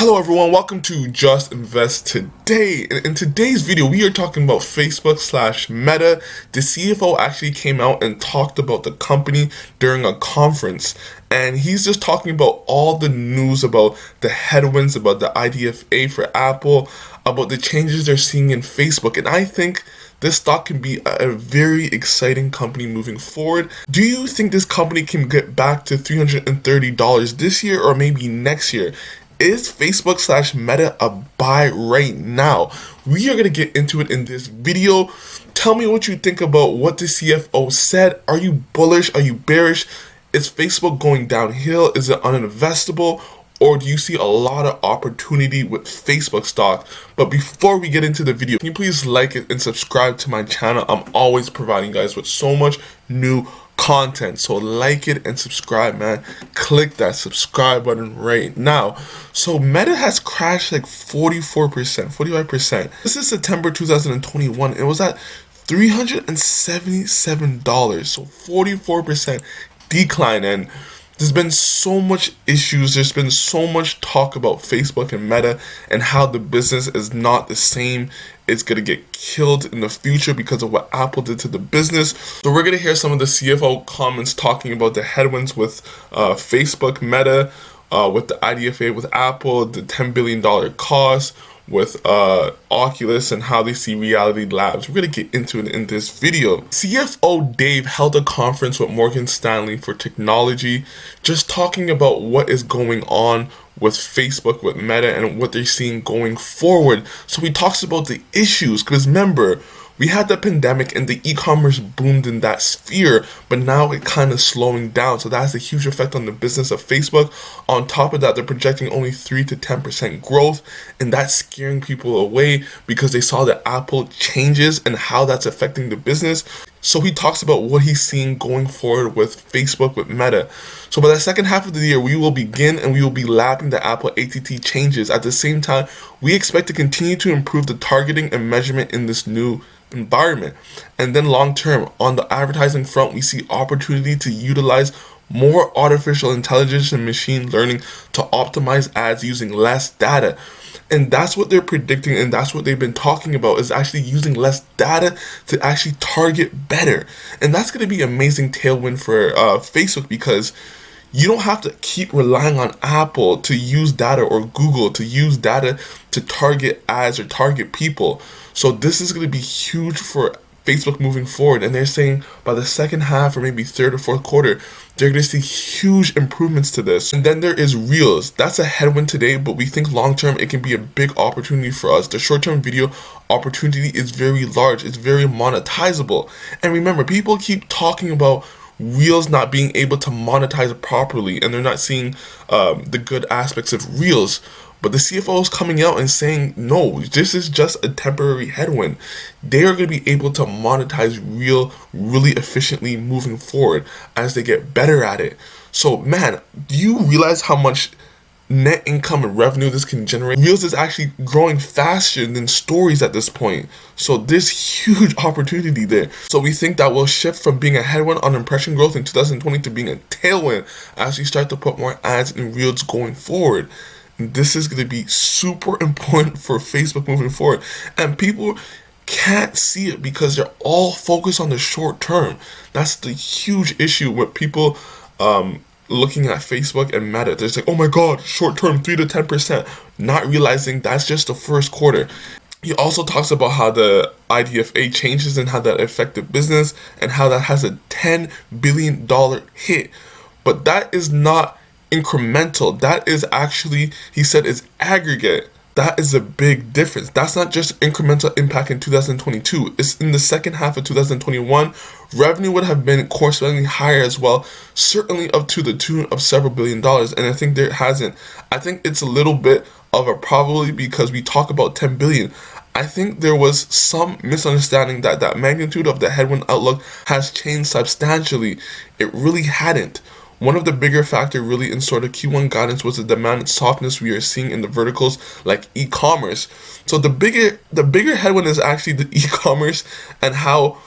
Hello everyone, welcome to Just Invest Today. In today's video, we are talking about Facebook slash Meta. The CFO actually came out and talked about the company during a conference. And he's just talking about all the news about the headwinds, about the IDFA for Apple, about the changes they're seeing in Facebook. And I think this stock can be a very exciting company moving forward. Do you think this company can get back to $330 this year or maybe next year? Is Facebook slash Meta a buy right now? We are going to get into it in this video. Tell me what you think about what the CFO said. Are you bullish? Are you bearish? Is Facebook going downhill? Is it uninvestable? Or do you see a lot of opportunity with Facebook stock? But before we get into the video, can you please like it and subscribe to my channel? I'm always providing you guys with so much new content, so like it and subscribe, man. Click that subscribe button right now. So Meta has crashed like 44%, 45%. This is September 2021. It was at $377, so 44% decline. And there's been so much issues. There's been so much talk about Facebook and Meta and how the business is not the same. It's going to get killed in the future because of what Apple did to the business. So we're going to hear some of the CFO comments talking about the headwinds with Facebook, Meta, with the IDFA with Apple, the $10 billion cost, with Oculus, and how they see Reality Labs. We're going to get into it in this video. CFO Dave held a conference with Morgan Stanley for technology, just talking about what is going on with Facebook, with Meta, and what they're seeing going forward. So he talks about the issues, because remember, we had the pandemic and the e-commerce boomed in that sphere, but now it kind of slowing down. So that has a huge effect on the business of Facebook. On top of that, they're projecting only 3 to 10% growth, and that's scaring people away because they saw the Apple changes and how that's affecting the business. So he talks about what he's seeing going forward with Facebook, with Meta. So by the second half of the year, we will begin and we will be lapping the Apple ATT changes. At the same time, we expect to continue to improve the targeting and measurement in this new environment. And then long term, on the advertising front, we see opportunity to utilize more artificial intelligence and machine learning to optimize ads using less data. And that's what they're predicting, and that's what they've been talking about, is actually using less data to actually target better. And that's going to be an amazing tailwind for Facebook, because you don't have to keep relying on Apple to use data, or Google to use data to target ads or target people. So this is going to be huge for Facebook moving forward, and they're saying by the second half or maybe third or fourth quarter, they're going to see huge improvements to this. And then there is Reels. That's a headwind today, but we think long term it can be a big opportunity for us. The short term video opportunity is very large. It's very monetizable. And remember, people keep talking about Reels not being able to monetize properly, and they're not seeing the good aspects of Reels. But the CFO is coming out and saying, no, this is just a temporary headwind. They are going to be able to monetize Reel really efficiently moving forward as they get better at it. So, man, do you realize how much net income and revenue this can generate? Reels is actually growing faster than stories at this point. So there's huge opportunity there. So we think that will shift from being a headwind on impression growth in 2020 to being a tailwind as we start to put more ads in Reels going forward. This is going to be super important for Facebook moving forward. And people can't see it because they're all focused on the short term. That's the huge issue with people looking at Facebook and Meta. They're like, oh my God, short term, 3 to 10%, not realizing that's just the first quarter. He also talks about how the IDFA changes and how that affected business and how that has a $10 billion hit. But that is not incremental. That is actually, he said, is aggregate. That is a big difference. That's not just incremental impact in 2022. It's in the second half of 2021. Revenue would have been correspondingly higher as well, certainly up to the tune of several $billion. And I think there hasn't. I think it's a little bit of a probably because we talk about 10 billion. I think there was some misunderstanding that that magnitude of the headwind outlook has changed substantially. It really hadn't. One of the bigger factor really in sort of Q1 guidance was the demand softness we are seeing in the verticals like e-commerce. So the bigger headwind is actually the e-commerce and how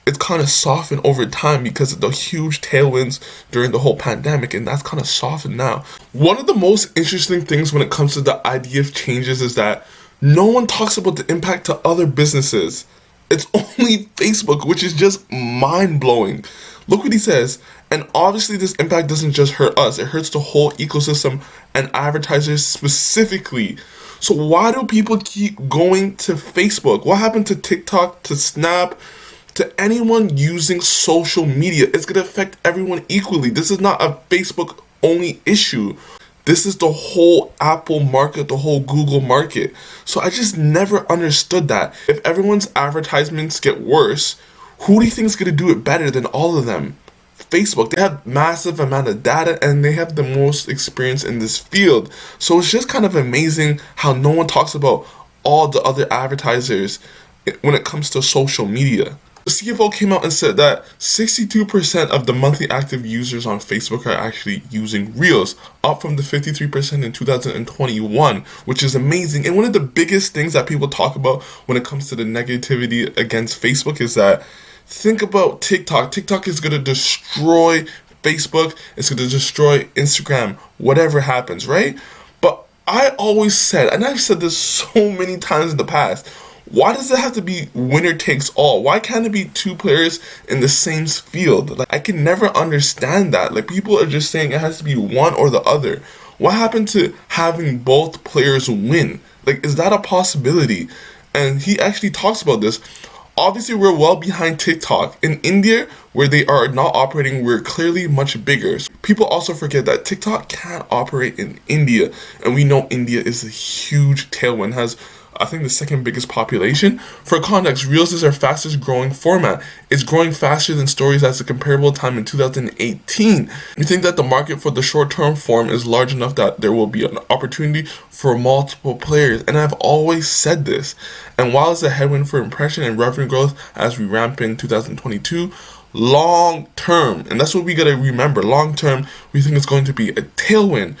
it's kind of softened over time because of the huge tailwinds during the whole pandemic, and that's kind of softened now. One of the most interesting things when it comes to the idea of changes is that no one talks about the impact to other businesses. It's only Facebook, which is just mind-blowing. Look what he says. And obviously this impact doesn't just hurt us, it hurts the whole ecosystem and advertisers specifically. So why do people keep going to Facebook? What happened to TikTok, to Snap, to anyone using social media? It's going to affect everyone equally. This is not a Facebook only issue. This is the whole Apple market, the whole Google market. So I just never understood that. If everyone's advertisements get worse, who do you think is going to do it better than all of them? Facebook. They have massive amount of data and they have the most experience in this field. So it's just kind of amazing how no one talks about all the other advertisers when it comes to social media. The CFO came out and said that 62% of the monthly active users on Facebook are actually using Reels, up from the 53% in 2021, which is amazing. And one of the biggest things that people talk about when it comes to the negativity against Facebook is that, think about TikTok. TikTok is going to destroy Facebook. It's going to destroy Instagram, whatever happens, right? But I always said, and I've said this so many times in the past, why does it have to be winner takes all? Why can't it be two players in the same field? Like, I can never understand that. Like, people are just saying it has to be one or the other. What happened to having both players win? Like, is that a possibility? And he actually talks about this. Obviously, we're well behind TikTok. In India, where they are not operating, we're clearly much bigger. People also forget that TikTok can't operate in India. And we know India is a huge tailwind, has I think the second biggest population. For context, Reels is our fastest growing format. It's growing faster than Stories at a comparable time in 2018. We think that the market for the short-term form is large enough that there will be an opportunity for multiple players. And I've always said this. And while it's a headwind for impression and revenue growth as we ramp in 2022, long term, and that's what we gotta remember, long term, we think it's going to be a tailwind.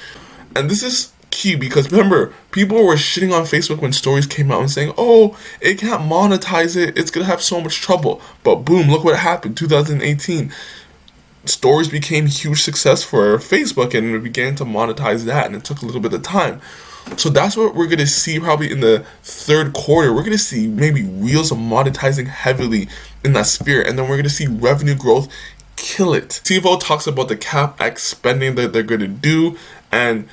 And this is key because remember, people were shitting on Facebook when Stories came out and saying, oh, it can't monetize it, it's gonna have so much trouble. But boom, look what happened. 2018, Stories became a huge success for Facebook and it began to monetize that, and it took a little bit of time. So that's what we're gonna see probably in the third quarter. We're gonna see maybe Reels monetizing heavily in that sphere, and then we're gonna see revenue growth kill it. CFO talks about the CapEx spending that they're gonna do, and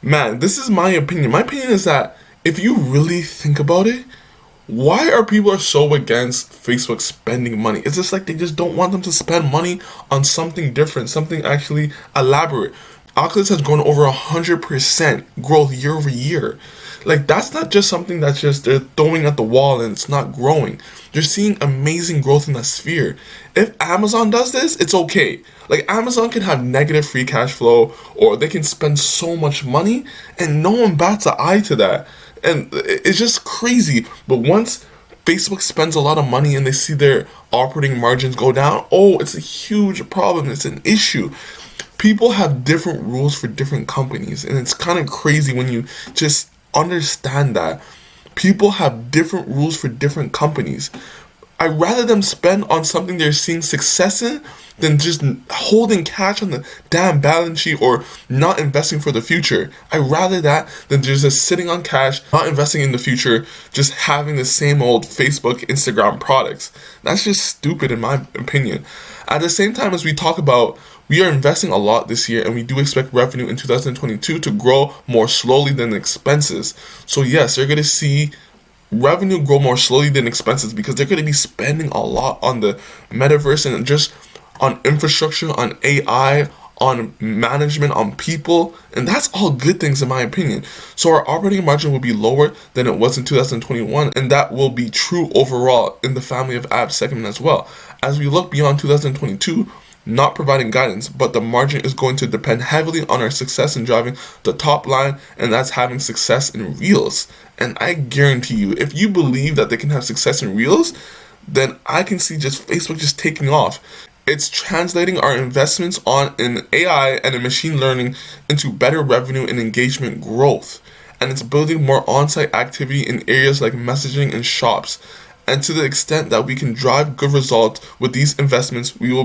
man, this is my opinion. My opinion is that if you really think about it, why are people so against Facebook spending money? It's just like they just don't want them to spend money on something different, something actually elaborate. Oculus has grown over 100% growth year over year. Like, that's not just something that's just they're throwing at the wall and it's not growing. They're seeing amazing growth in that sphere. If Amazon does this, it's okay. Like, Amazon can have negative free cash flow, or they can spend so much money and no one bats an eye to that. And it's just crazy. But once Facebook spends a lot of money and they see their operating margins go down, oh, it's a huge problem. It's an issue. People have different rules for different companies, and it's kind of crazy when you just understand that people have different rules for different companies. I'd rather them spend on something they're seeing success in than just holding cash on the damn balance sheet or not investing for the future. I'd rather that than just sitting on cash, not investing in the future, just having the same old Facebook, Instagram products. That's just stupid in my opinion. At the same time, as we talk about, we are investing a lot this year, and we do expect revenue in 2022 to grow more slowly than expenses. So yes, you're going to see revenue grow more slowly than expenses because they're going to be spending a lot on the metaverse and just on infrastructure, on AI, on management, on people, and that's all good things in my opinion. So our operating margin will be lower than it was in 2021, and that will be true overall in the family of apps segment as well. As we look beyond 2022, not providing guidance, but the margin is going to depend heavily on our success in driving the top line, and that's having success in Reels. And I guarantee you, if you believe that they can have success in Reels, then I can see just Facebook just taking off. It's translating our investments in AI and in machine learning into better revenue and engagement growth. And it's building more on-site activity in areas like messaging and shops. And to the extent that we can drive good results with these investments, we will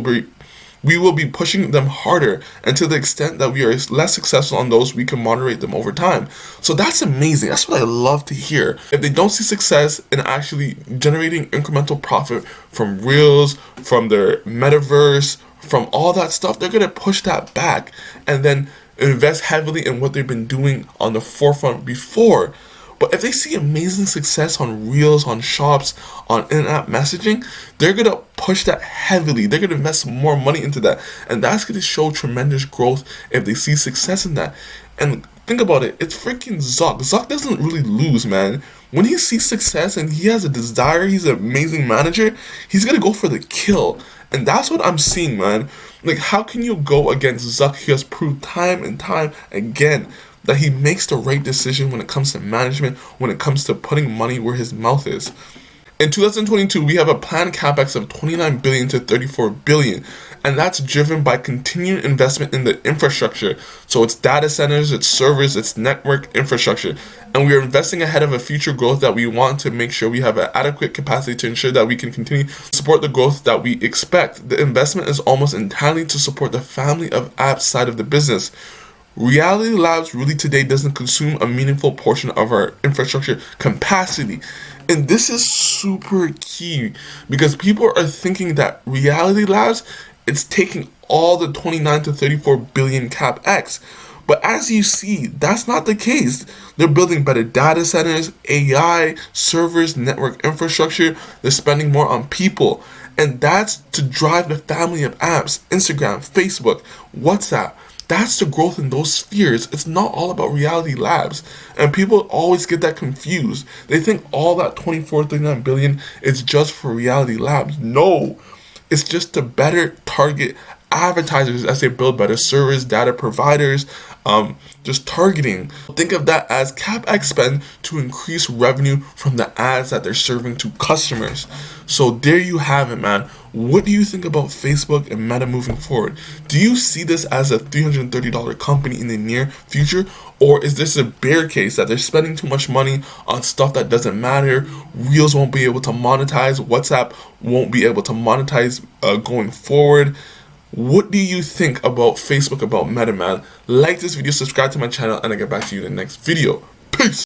be pushing them harder, and to the extent that we are less successful on those, we can moderate them over time. So that's amazing. That's what I love to hear. If they don't see success in actually generating incremental profit from Reels, from their metaverse, from all that stuff, they're going to push that back and then invest heavily in what they've been doing on the forefront before. But if they see amazing success on Reels, on Shops, on in-app messaging, they're going to push that heavily. They're going to invest more money into that. And that's going to show tremendous growth if they see success in that. And think about it. It's freaking Zuck. Zuck doesn't really lose, man. When he sees success and he has a desire, he's an amazing manager, he's going to go for the kill. And that's what I'm seeing, man. Like, how can you go against Zuck? He has proved time and time again that he makes the right decision when it comes to management, when it comes to putting money where his mouth is. In 2022, we have a planned capex of $29 billion to $34 billion, and that's driven by continued investment in the infrastructure. So it's data centers, it's servers, it's network infrastructure, and we are investing ahead of a future growth that we want to make sure we have an adequate capacity to ensure that we can continue to support the growth that we expect. The investment is almost entirely to support the family of apps side of the business. Reality Labs really today doesn't consume a meaningful portion of our infrastructure capacity. And this is super key because people are thinking that Reality Labs, it's taking all the 29 to 34 billion CapEx. But as you see, that's not the case. They're building better data centers, AI, servers, network infrastructure. They're spending more on people. And that's to drive the family of apps, Instagram, Facebook, WhatsApp. That's the growth in those spheres. It's not all about Reality Labs. And people always get that confused. They think all that 39 billion is just for Reality Labs. No, it's just to better target advertisers as they build better servers, data providers, just targeting. Think of that as CapEx spend to increase revenue from the ads that they're serving to customers. So there you have it, man. What do you think about Facebook and Meta moving forward? Do you see this as a $330 company in the near future? Or is this a bear case that they're spending too much money on stuff that doesn't matter? Reels won't be able to monetize. WhatsApp won't be able to monetize going forward. What do you think about Facebook, about Meta, man? Like this video, subscribe to my channel, and I'll get back to you in the next video. Peace!